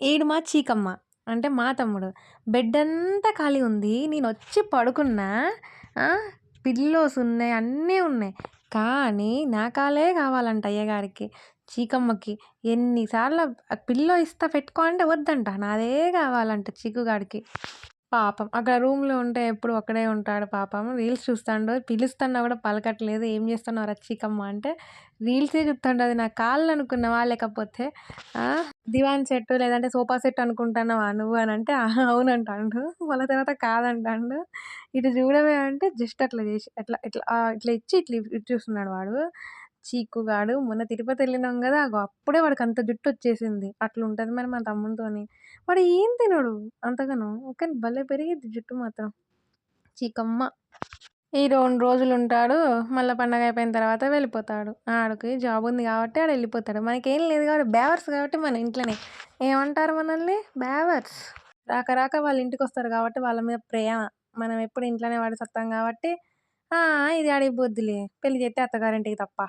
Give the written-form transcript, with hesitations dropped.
ఈడు మా చీకమ్మ. అంటే మా తమ్ముడు. బెడ్డంతా ఖాళీ ఉంది. నేనొచ్చి పడుకున్నా. ఆ! పిల్లోస్ ఉన్నాయి. అన్నీ ఉన్నాయి. కానీ నా కాలే కావాలంట అయ్యగారికి. చీకమ్మకి. ఎన్ని సార్లు పిల్లో ఇస్తా పెట్టుకో అంటే వద్దంట. నాదే కావాలంట చీకుగాడికి. పాపం. అక్కడ రూమ్‌లో ఉంటే ఎప్పుడు ఒక్కడే ఉంటాడు పాపం. రీల్స్ చూస్తాండు. పిలుస్తున్నా కూడా పలకట్లేదు. "ఏం చేస్తున్నావురా చీకమ్మ" అంటే రీల్సే చూత్తండది. నా కాళ్ళనుకున్నావా? లేకపోతే దివాన్ సెట్ లేదంటే సోఫా సెట్ అనుకుంటున్నావా నువ్వు అనంటే అవునంటాండు. మళ్ళా తర్వాత కాదంటాండు. ఇటు చూడవే అంటే జస్ట్ అట్లా చేసి ఇట్లా ఇచ్చి ఇటు చూస్తున్నాడు వాడు. చీకుగాడు. మొన్న తిరుపతెళ్ళినాం గదా! అగో అప్పుడే వాడికంత జుట్టొచ్చేసింది. అట్లుంటది మరి మా తమ్మునితోని. వాడు ఏం తినడు అంతగనం. కానీ భలే పెరిగిద్ది జుట్టు మాత్రం. చీకమ్మ. ఈ 2 రోజులుంటాడు. మళ్ళా పండగయిపోయిన తర్వాత వెళ్ళిపోతాడు. ఆడికి జాబుంది గాబట్టి ఆడెళ్ళిపోతాడు. మనకేం లేదు గాబట్టి బేవర్స్ గాబట్టి మన ఇంట్లోనే. ఏమంటారు మనల్ని? బేవర్స్. రాక రాక వాళ్ళ ఇంటికొస్తారు గాబట్టి వాళ్ళ మీద ప్రేమ. మనం ఎప్పుడు ఇంట్లోనే పడి సత్తాం గాబట్టి, ఇది అడిగిపోద్దిలే. పెళ్లి జేత్తే అత్తగారింటికి తప్ప.